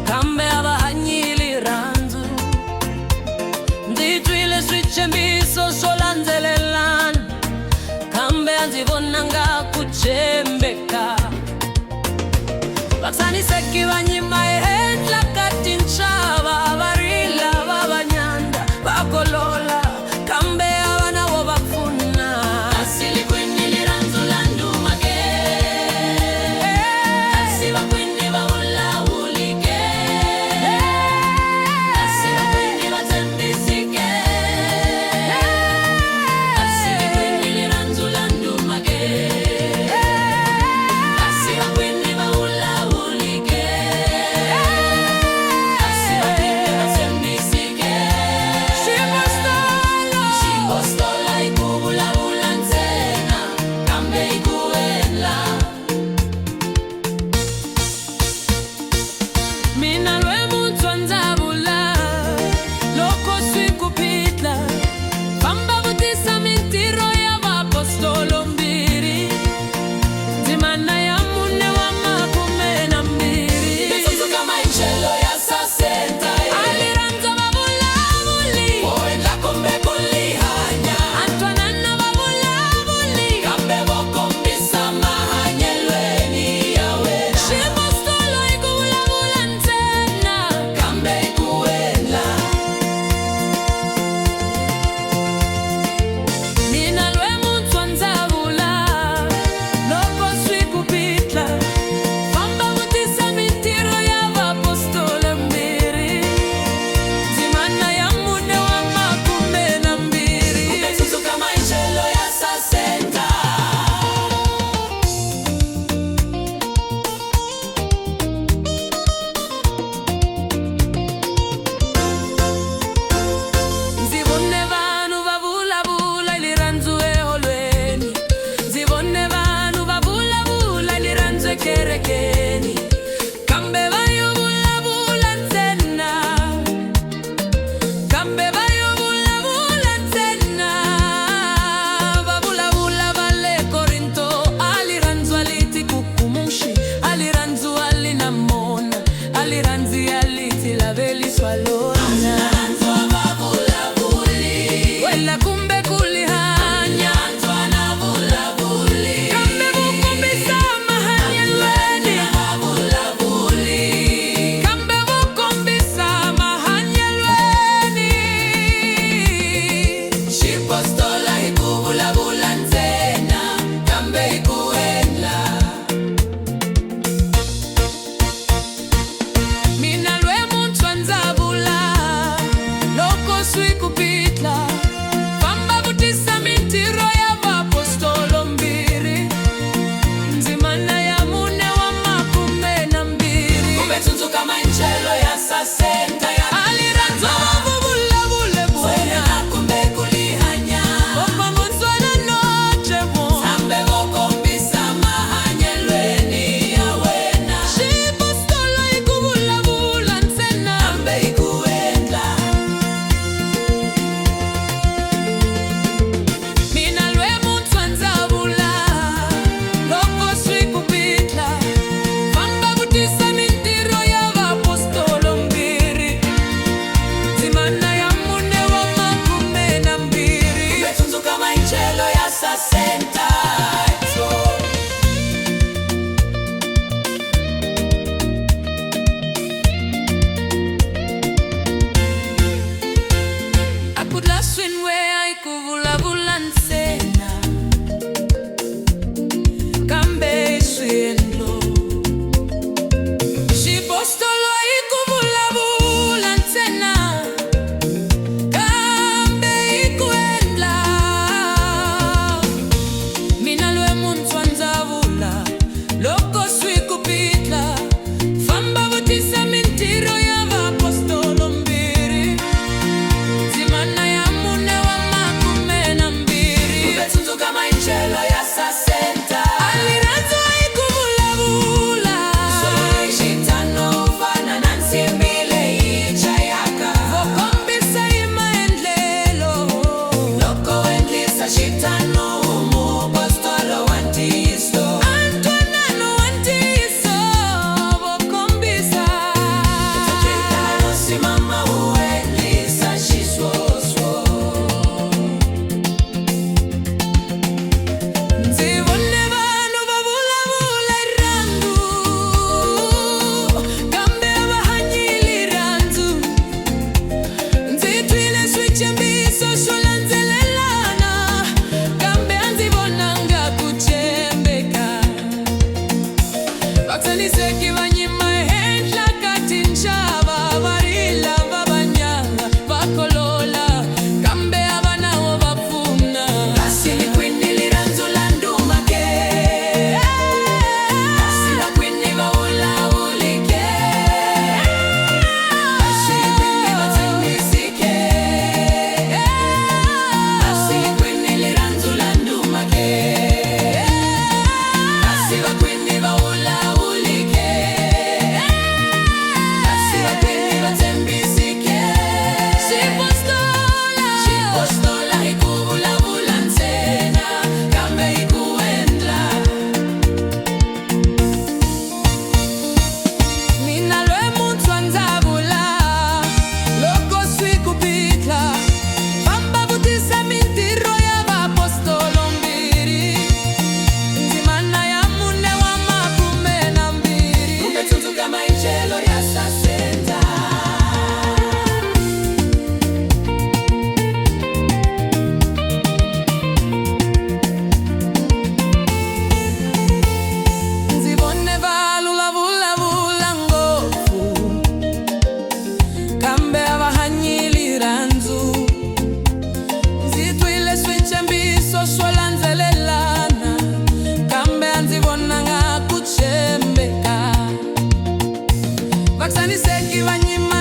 kambe abahanyili ranzu nditwile swichembiso solanzelelana kambe anzivonanga kuchembeka baksaniseki banyima ehendla kati nchaba barila babanyanda bakolola kambe abana wo bafuna asili kweni liranzu landumage asiba kweni baula ulike asiba kweni batembisike asili kweni liranzu landumage asiba kweni baula ulike asiba kweni batembisike Shipostola ikubula bulanzena kambe ikuela mina lwemuntu anzabula loko swikupitla famba vutisa mintiro ya vapostolo mbiri ndzimana ya mune wa makume na mbiri Bitsutsuka maicelo ya sasenta aliranza vavulavuli oendla kumbe kulihanya antwanana vavulavuli kambe vokombisa mahanyelweni ya wena Shipostolo ikuvulavula ntsena kambe ikuela mina lwemuntu anzavula loko swikupitla famba vutisa mintiro ya vapostolo mbiri ndzimana ya mune wa makume na mbiri Bitsutsuka maicelo ya sasenta Nzivone vanhu vavulavula liranzu eholweni nzivone vanhu vavulavula liranzu ekerekeni kambe vayovulavula ntsena kambe vayovulavula ntsena vavulavula va le Korinto aliranzu aliti kukumushi aliranzu alinamona aliranzi aliti laveliswa lona wela kumbe kulihanya kambe vukombisa mahanyelweni kambe vukombisa mahanyelweni Shipostola ikuvulavula ntsena kambe ikuendla Baksaniseki vanyima